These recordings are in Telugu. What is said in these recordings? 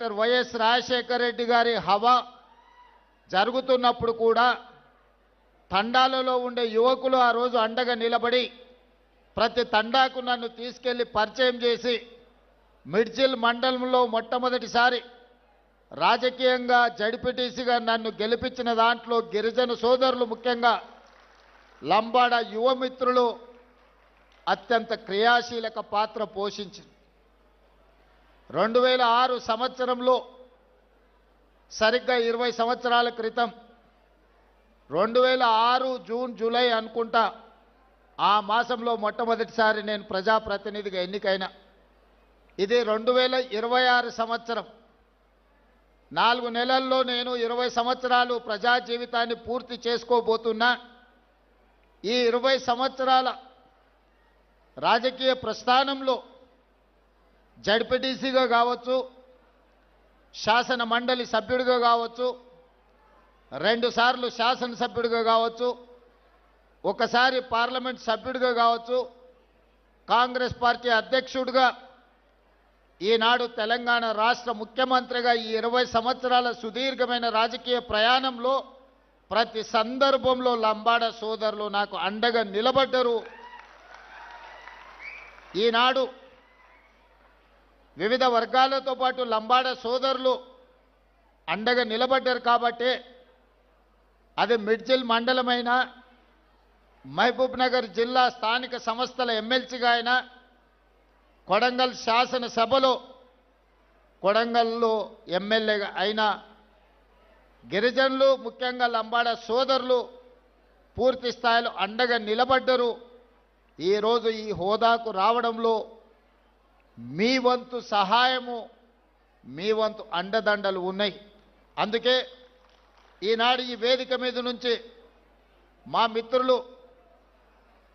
డాక్టర్ వైఎస్ రాజశేఖర రెడ్డి గారి హవా జరుగుతున్నప్పుడు కూడా తండాలలో ఉండే యువకులు ఆ రోజు అండగా నిలబడి ప్రతి తండాకు నన్ను తీసుకెళ్లి పరిచయం చేసి మిడ్జిల్ మండలంలో మొట్టమొదటిసారి రాజకీయంగా జడ్పీటీసీగా నన్ను గెలిపించిన దాంట్లో గిరిజన సోదరులు ముఖ్యంగా లంబాడ యువమిత్రులు అత్యంత క్రియాశీలక పాత్ర పోషించారు. 2006 సంవత్సరంలో సరిగ్గా 20 సంవత్సరాల క్రితం 2006 జూన్ జూలై అనుకుంటా ఆ మాసంలో మొట్టమొదటిసారి నేను ప్రజాప్రతినిధిగా ఎన్నికైనా. ఇది 2026 సంవత్సరం. 4 నెలల్లో నేను 20 సంవత్సరాలు ప్రజా జీవితాన్ని పూర్తి చేసుకోబోతున్నా. ఈ 20 సంవత్సరాల రాజకీయ ప్రస్థానంలో జడ్పీటీసీగా కావచ్చు, శాసన మండలి సభ్యుడిగా కావచ్చు, 2 సార్లు శాసనసభ్యుడిగా కావచ్చు, ఒకసారి పార్లమెంట్ సభ్యుడిగా కావచ్చు, కాంగ్రెస్ పార్టీ అధ్యక్షుడిగా, ఈనాడు తెలంగాణ రాష్ట్ర ముఖ్యమంత్రిగా ఈ 20 సంవత్సరాల సుదీర్ఘమైన రాజకీయ ప్రయాణంలో ప్రతి సందర్భంలో లంబాడ సోదరులు నాకు అండగా నిలబడ్డరు. ఈనాడు వివిధ వర్గాలతో పాటు లంబాడ సోదరులు అండగా నిలబడ్డారు కాబట్టి అది మిడ్జిల్ మండలమైనా, మహబూబ్ నగర్ జిల్లా స్థానిక సంస్థల ఎమ్మెల్సీగా అయినా, కొడంగల్ శాసనసభలో కొడంగల్లో ఎమ్మెల్యేగా అయినా గిరిజనులు ముఖ్యంగా లంబాడ సోదరులు పూర్తి స్థాయిలో అండగా నిలబడ్డరు. ఈరోజు ఈ హోదాకు రావడంలో మీ వంతు సహాయము, మీ వంతు అండదండలు ఉన్నాయి. అందుకే ఈనాడు ఈ వేదిక మీద నుంచి మా మిత్రులు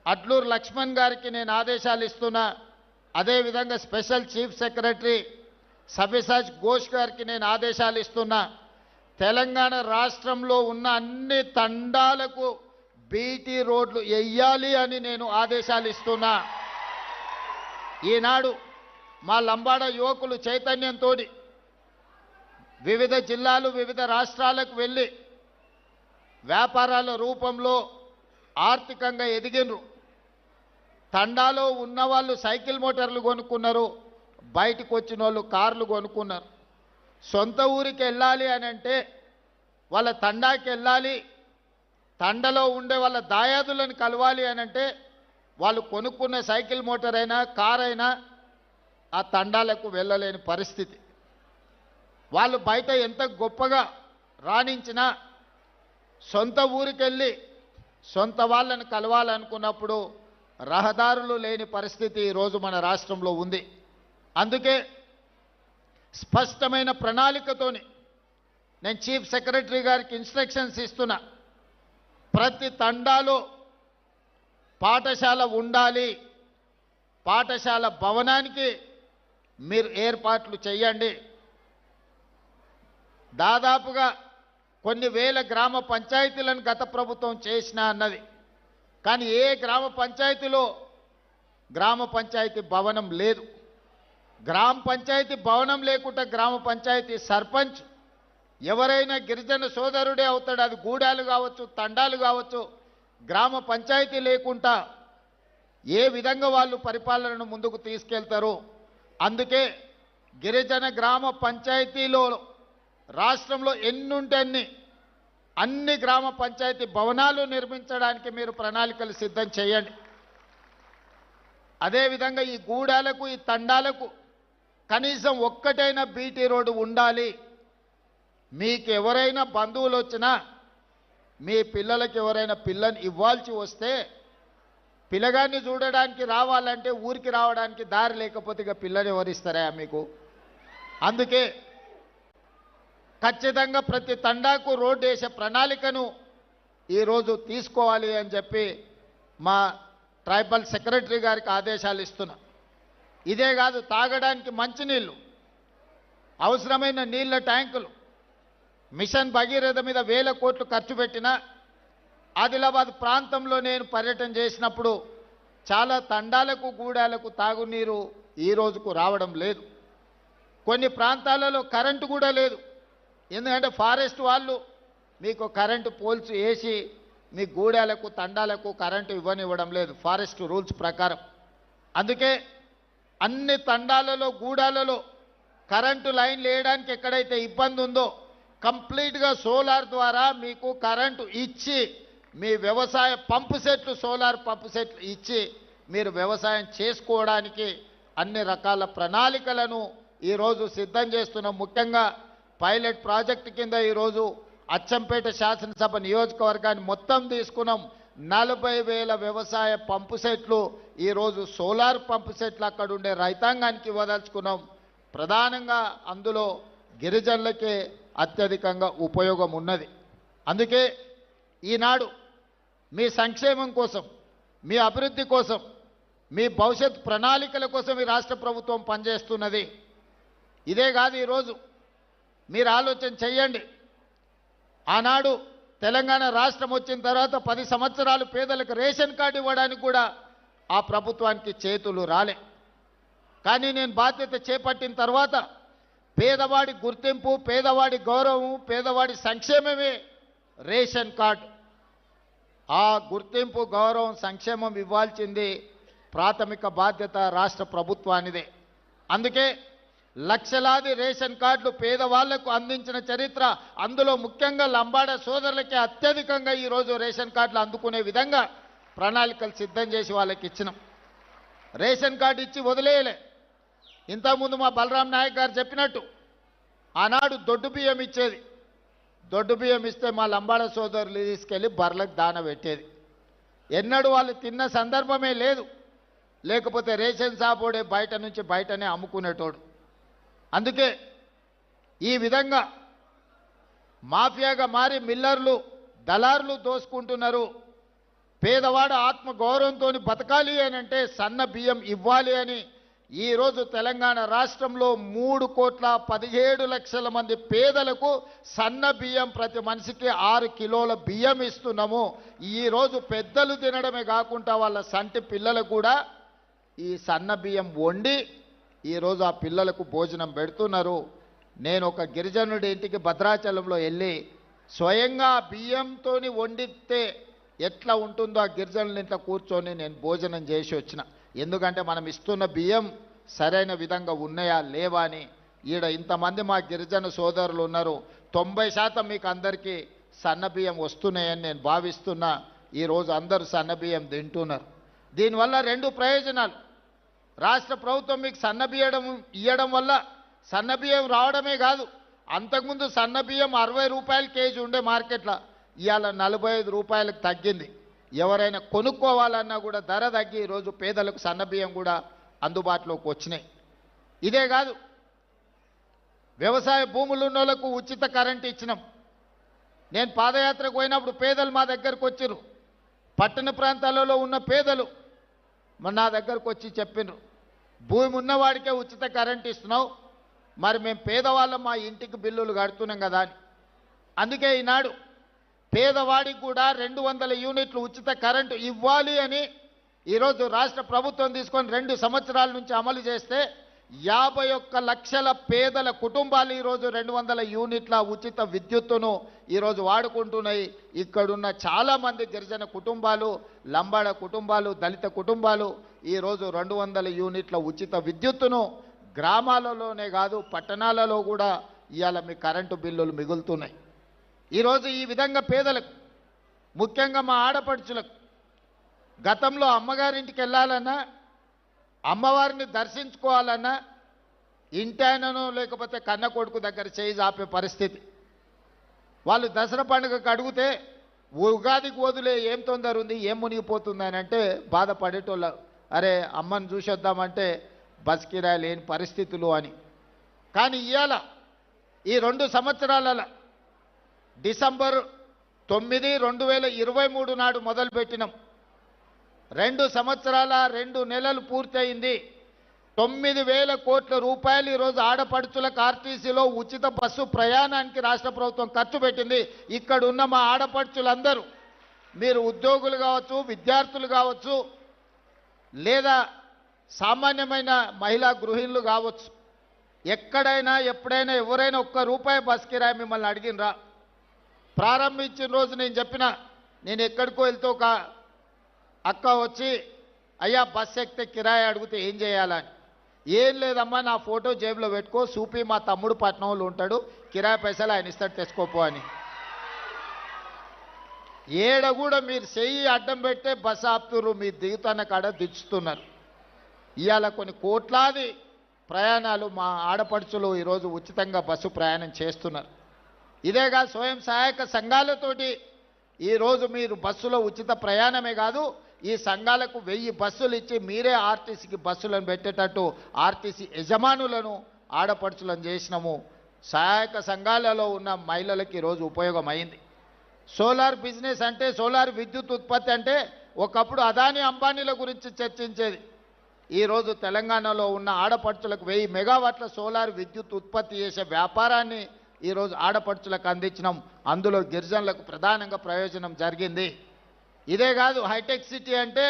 అడ్లూరు లక్ష్మణ్ గారికి నేను ఆదేశాలు ఇస్తున్నా. అదేవిధంగా స్పెషల్ చీఫ్ సెక్రటరీ సవ్యసాచ్ ఘోష్ గారికి నేను ఆదేశాలు ఇస్తున్నా. తెలంగాణ రాష్ట్రంలో ఉన్న అన్ని తండాలకు బీటీ రోడ్లు వెయ్యాలి అని నేను ఆదేశాలు ఇస్తున్నా. ఈనాడు మా లంబాడ యువకులు చైతన్యంతో వివిధ జిల్లాలు, వివిధ రాష్ట్రాలకు వెళ్ళి వ్యాపారాల రూపంలో ఆర్థికంగా ఎదిగినరు. తండాలో ఉన్నవాళ్ళు సైకిల్ మోటార్లు కొనుక్కున్నారు, బయటకు వచ్చిన వాళ్ళు కార్లు కొనుక్కున్నారు. సొంత ఊరికి వెళ్ళాలి అని అంటే వాళ్ళ తండాకి వెళ్ళాలి, తండలో ఉండే వాళ్ళ దాయాదులను కలవాలి అని అంటే వాళ్ళు కొనుక్కున్న సైకిల్ మోటార్ అయినా కార్ అయినా ఆ తండాలకు వెళ్ళలేని పరిస్థితి. వాళ్ళు బయట ఎంత గొప్పగా రాణించినా సొంత ఊరికెళ్ళి సొంత వాళ్ళని కలవాలనుకున్నప్పుడు రహదారులు లేని పరిస్థితి ఈరోజు మన రాష్ట్రంలో ఉంది. అందుకే స్పష్టమైన ప్రణాళికతోని నేను చీఫ్ సెక్రటరీ గారికి ఇన్స్ట్రక్షన్స్ ఇస్తున్నా. ప్రతి తండాలో పాఠశాల ఉండాలి, పాఠశాల భవనానికి మీరు ఏర్పాట్లు చేయండి. దాదాపుగా కొన్ని వేల గ్రామ పంచాయతీలను గత ప్రభుత్వం చేసిన అన్నది, కానీ ఏ గ్రామ పంచాయతీలో గ్రామ పంచాయతీ భవనం లేదు. గ్రామ పంచాయతీ భవనం లేకుండా గ్రామ పంచాయతీ సర్పంచ్ ఎవరైనా గిరిజన సోదరుడే అవుతాడు. అది గూడాలు కావచ్చు, తండాలు కావచ్చు. గ్రామ పంచాయతీ లేకుండా ఏ విధంగా వాళ్ళు పరిపాలనను ముందుకు తీసుకెళ్తారు? అందుకే గిరిజన గ్రామ పంచాయతీలో రాష్ట్రంలో ఎన్నుంటే అన్ని గ్రామ పంచాయతీ భవనాలు నిర్మించడానికి మీరు ప్రణాళికలు సిద్ధం చేయండి. అదేవిధంగా ఈ గూడాలకు, ఈ తండాలకు కనీసం ఒక్కటైనా బీటీ రోడ్డు ఉండాలి. మీకు ఎవరైనా బంధువులు వచ్చినా, మీ పిల్లలకి ఎవరైనా పిల్లని ఇవ్వాల్సి వస్తే పిల్లగాన్ని చూడడానికి రావాలంటే ఊరికి రావడానికి దారి లేకపోతే ఇక పిల్లని ఎవరిస్తారా మీకు? అందుకే ఖచ్చితంగా ప్రతి తండాకు రోడ్డు వేసే ప్రణాళికను ఈరోజు తీసుకోవాలి అని చెప్పి మా ట్రైబల్ సెక్రటరీ గారికి ఆదేశాలు ఇస్తున్నా. ఇదే కాదు, తాగడానికి మంచినీళ్ళు, అవసరమైన నీళ్ళ ట్యాంకులు, మిషన్ భగీరథ మీద 1000 కోట్లు ఖర్చు పెట్టిన ఆదిలాబాద్ ప్రాంతంలో నేను పర్యటన చేసినప్పుడు చాలా తండాలకు, గూడాలకు తాగునీరు ఈ రోజుకు రావడం లేదు. కొన్ని ప్రాంతాలలో కరెంటు కూడా లేదు. ఎందుకంటే ఫారెస్ట్ వాళ్ళు మీకు కరెంటు పోల్స్ వేసి మీ గూడాలకు తండాలకు కరెంటు ఇవ్వనివ్వడం లేదు ఫారెస్ట్ రూల్స్ ప్రకారం. అందుకే అన్ని తండాలలో గూడాలలో కరెంటు లైన్లు వేయడానికి ఎక్కడైతే ఇబ్బంది ఉందో కంప్లీట్గా సోలార్ ద్వారా మీకు కరెంటు ఇచ్చి మీ వ్యవసాయ పంపు సెట్లు సోలార్ పంపు సెట్లు ఇచ్చి మీరు వ్యవసాయం చేసుకోవడానికి అన్ని రకాల ప్రణాళికలను ఈరోజు సిద్ధం చేస్తున్నాం. ముఖ్యంగా పైలట్ ప్రాజెక్టు కింద ఈరోజు అచ్చంపేట శాసనసభ నియోజకవర్గాన్ని మొత్తం తీసుకున్నాం. 40,000 వ్యవసాయ పంపు సెట్లు ఈరోజు సోలార్ పంపు సెట్లు అక్కడ ఉండే రైతాంగానికి ఇవ్వదలుచుకున్నాం. ప్రధానంగా అందులో గిరిజనులకే అత్యధికంగా ఉపయోగం ఉన్నది. అందుకే ఈనాడు మీ సంక్షేమం కోసం, మీ అభివృద్ధి కోసం, మీ భవిష్యత్ ప్రణాళికల కోసం ఈ రాష్ట్ర ప్రభుత్వం పనిచేస్తున్నది. ఇదే కాదు, ఈరోజు మీరు ఆలోచన చెయ్యండి. ఆనాడు తెలంగాణ రాష్ట్రం వచ్చిన తర్వాత 10 సంవత్సరాలు పేదలకు రేషన్ కార్డు ఇవ్వడానికి కూడా ఆ ప్రభుత్వానికి చేతులు రాలే. కానీ నేను బాధ్యత చేపట్టిన తర్వాత పేదవాడి గుర్తింపు, పేదవాడి గౌరవం, పేదవాడి సంక్షేమమే రేషన్ కార్డు. ఆ గుర్తింపు, గౌరవం, సంక్షేమం ఇవ్వాల్సింది ప్రాథమిక బాధ్యత రాష్ట్ర ప్రభుత్వానిదే. అందుకే లక్షలాది రేషన్ కార్డులు పేదవాళ్లకు అందించిన చరిత్ర, అందులో ముఖ్యంగా లంబాడ సోదరులకే అత్యధికంగా ఈరోజు రేషన్ కార్డులు అందుకునే విధంగా ప్రణాళికలు సిద్ధం చేసి వాళ్ళకి ఇచ్చినాం. రేషన్ కార్డు ఇచ్చి వదిలేయలే. ఇంతకుముందు మా బలరాం నాయక్ గారు చెప్పినట్టు ఆనాడు దొడ్డు బియ్యం ఇచ్చేది. దొడ్డు బియ్యం ఇస్తే మా లంబాడ సోదరులు తీసుకెళ్ళి బర్లకు దాన పెట్టేది. ఎన్నడూ వాళ్ళు తిన్న సందర్భమే లేదు. లేకపోతే రేషన్ షాపోడే బయటనే అమ్ముకునేటోడు. అందుకే ఈ విధంగా మాఫియాగా మారి మిల్లర్లు, దళారులు దోసుకుంటున్నారు. పేదవాడు ఆత్మ గౌరవంతో బతకాలి అని అంటే సన్న బియ్యం ఇవ్వాలి అని ఈరోజు తెలంగాణ రాష్ట్రంలో 3,17,00,000 మంది పేదలకు సన్న బియ్యం ప్రతి మనిషికి 6 కిలోల బియ్యం ఇస్తున్నాము. ఈరోజు పెద్దలు తినడమే కాకుండా వాళ్ళ సంటి పిల్లలకు కూడా ఈ సన్న బియ్యం వండి ఈరోజు ఆ పిల్లలకు భోజనం పెడుతున్నారు. నేను ఒక గిరిజనుడి ఇంటికి భద్రాచలంలో వెళ్ళి స్వయంగా బియ్యంతో వండితే ఎట్లా ఉంటుందో ఆ గిరిజనుల ఇంట్లో కూర్చొని నేను భోజనం చేసి వచ్చిన. ఎందుకంటే మనం ఇస్తున్న బియ్యం సరైన విధంగా ఉన్నాయా లేవా అని. ఈడ ఇంతమంది మా గిరిజన సోదరులు ఉన్నారు. 90% మీకు అందరికీ సన్న బియ్యం వస్తున్నాయని నేను భావిస్తున్నా. ఈరోజు అందరూ సన్న బియ్యం తింటున్నారు. దీనివల్ల 2 ప్రయోజనాలు. రాష్ట్ర ప్రభుత్వం మీకు సన్న బియ్యం ఇవ్వడం వల్ల సన్న బియ్యం రావడమే కాదు, అంతకుముందు సన్న బియ్యం 60 రూపాయలు కేజీ ఉండే మార్కెట్లో, ఇవాళ 45 రూపాయలకు తగ్గింది. ఎవరైనా కొనుక్కోవాలన్నా కూడా ధర తగ్గి ఈరోజు పేదలకు సన్న బియ్యం కూడా అందుబాటులోకి వచ్చినాయి. ఇదే కాదు, వ్యవసాయ భూములు ఉన్న వాళ్ళకు ఉచిత కరెంటు ఇచ్చినాం. నేను పాదయాత్రకు పోయినప్పుడు పేదలు మా దగ్గరకు వచ్చారు. పట్టణ ప్రాంతాలలో ఉన్న పేదలు నా దగ్గరకు వచ్చి చెప్పినారు, భూమి ఉన్నవాడికే ఉచిత కరెంటు ఇస్తున్నావు, మరి మేము పేదవాళ్ళం మా ఇంటికి బిల్లులు కడుతున్నాం కదా అని. అందుకే ఈనాడు పేదవాడికి కూడా 200 యూనిట్లు ఉచిత కరెంటు ఇవ్వాలి అని ఈరోజు రాష్ట్ర ప్రభుత్వం తీసుకొని 2 సంవత్సరాల నుంచి అమలు చేస్తే 51 లక్షల పేదల కుటుంబాలు ఈరోజు 200 యూనిట్ల ఉచిత విద్యుత్తును ఈరోజు వాడుకుంటున్నాయి. ఇక్కడున్న చాలామంది గిరిజన కుటుంబాలు, లంబాడ కుటుంబాలు, దళిత కుటుంబాలు ఈరోజు 200 యూనిట్ల ఉచిత విద్యుత్తును గ్రామాలలోనే కాదు పట్టణాలలో కూడా ఇవాళ మీ కరెంటు బిల్లులు మిగులుతున్నాయి. ఈరోజు ఈ విధంగా పేదలకు, ముఖ్యంగా మా ఆడపడుచులకు, గతంలో అమ్మగారింటికి వెళ్ళాలన్నా, అమ్మవారిని దర్శించుకోవాలన్నా ఇంటాయనను లేకపోతే కన్న కొడుకు దగ్గర చేయి ఆపే పరిస్థితి. వాళ్ళు దసరా పండుగకు అడిగితే ఉగాదికి వదిలే ఏం తొందర ఉంది, ఏం మునిగిపోతుంది అంటే బాధపడేటోళ్ళు. అరే అమ్మని చూసొద్దామంటే బస్ కిరాయి లేని పరిస్థితులు అని. కానీ ఇవాళ ఈ 2 సంవత్సరాల డిసెంబర్ 9, 2023 నాడు మొదలుపెట్టినాం. 2 సంవత్సరాల 2 నెలలు పూర్తయింది. 9,000 కోట్ల రూపాయలు ఈరోజు ఆడపడుచులకు ఆర్టీసీలో ఉచిత బస్సు ప్రయాణానికి రాష్ట్ర ప్రభుత్వం ఖర్చు పెట్టింది. ఇక్కడ ఉన్న మా ఆడపడుచులందరూ, మీరు ఉద్యోగులు కావచ్చు, విద్యార్థులు కావచ్చు, లేదా సామాన్యమైన మహిళా గృహిణులు కావచ్చు, ఎక్కడైనా ఎప్పుడైనా ఎవరైనా ఒక్క రూపాయి బస్ కిరాయి మిమ్మల్ని అడిగినరా? ప్రారంభించిన రోజు నేను చెప్పిన, నేను ఎక్కడికో వెళ్తే ఒక అక్క వచ్చి అయ్యా బస్ ఎక్కితే కిరాయి అడిగితే ఏం చేయాలని, ఏం లేదమ్మా నా ఫోటో జేబులో పెట్టుకో, సూపి మా తమ్ముడు పట్నంలో ఉంటాడు, కిరాయి పైసలు ఆయన ఇస్తాడు తెచ్చుకోపో అని. ఏడ కూడా మీరు చెయ్యి అడ్డం పెట్టే బస్సు ఆపుతున్నారు, మీరు దిగుతున్న కాడ దించుతున్నారు. ఇవాళ కొన్ని కోట్లాది ప్రయాణాలు మా ఆడపడుచులు ఈరోజు ఉచితంగా బస్సు ప్రయాణం చేస్తున్నారు. ఇదేగా స్వయం సహాయక సంఘాలతోటి ఈరోజు మీరు బస్సులో ఉచిత ప్రయాణమే కాదు, ఈ సంఘాలకు 1000 బస్సులు ఇచ్చి మీరే ఆర్టీసీకి బస్సులను పెట్టేటట్టు ఆర్టీసీ యజమానులను ఆడపడుచులను చేసినాము. సహాయక సంఘాలలో ఉన్న మహిళలకు ఈరోజు ఉపయోగం అయింది. సోలార్ బిజినెస్ అంటే, సోలార్ విద్యుత్ ఉత్పత్తి అంటే ఒకప్పుడు అదానీ అంబానీల గురించి చర్చించేది. ఈరోజు తెలంగాణలో ఉన్న ఆడపడుచులకు 1000 మెగావాట్ల సోలార్ విద్యుత్ ఉత్పత్తి చేసే వ్యాపారాన్ని ఈరోజు ఆడపడుచులకు అందించినాం. అందులో గిరిజనులకు ప్రధానంగా ప్రయోజనం జరిగింది. ఇదే కాదు, హైటెక్ సిటీ అంటే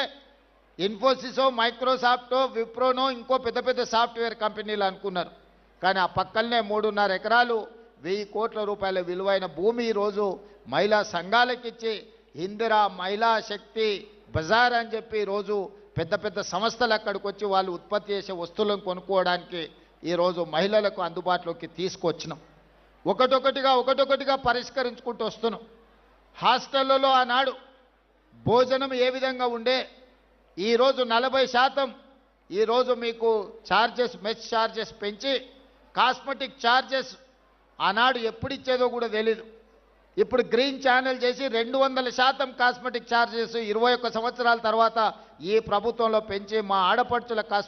ఇన్ఫోసిసో, మైక్రోసాఫ్టో, విప్రోనో ఇంకో పెద్ద పెద్ద సాఫ్ట్వేర్ కంపెనీలు అనుకున్నారు. కానీ ఆ పక్కనే 3.5 ఎకరాలు 1000 కోట్ల రూపాయల విలువైన భూమి ఈరోజు మహిళా సంఘాలకు ఇచ్చి ఇందిరా మహిళా శక్తి బజార్ అని చెప్పి ఈరోజు పెద్ద పెద్ద సంస్థలు అక్కడికి వచ్చి వాళ్ళు ఉత్పత్తి చేసే వస్తువులను కొనుక్కోవడానికి ఈరోజు మహిళలకు అందుబాటులోకి తీసుకొచ్చినాం. ఒకటొకటిగా పరిష్కరించుకుంటూ వస్తున్నాం. హాస్టళ్లలో ఆనాడు భోజనం ఏ విధంగా ఉండే, ఈరోజు 40% ఈరోజు మీకు ఛార్జెస్, మెస్ ఛార్జెస్ పెంచి కాస్మెటిక్ ఛార్జెస్ ఆనాడు ఎప్పుడు ఇచ్చేదో కూడా తెలీదు. ఇప్పుడు గ్రీన్ ఛానల్ చేసి 200% కాస్మెటిక్ ఛార్జెస్ 21 సంవత్సరాల తర్వాత ఈ ప్రభుత్వంలో పెంచి మా ఆడపడుచుల కాస్మెటిక్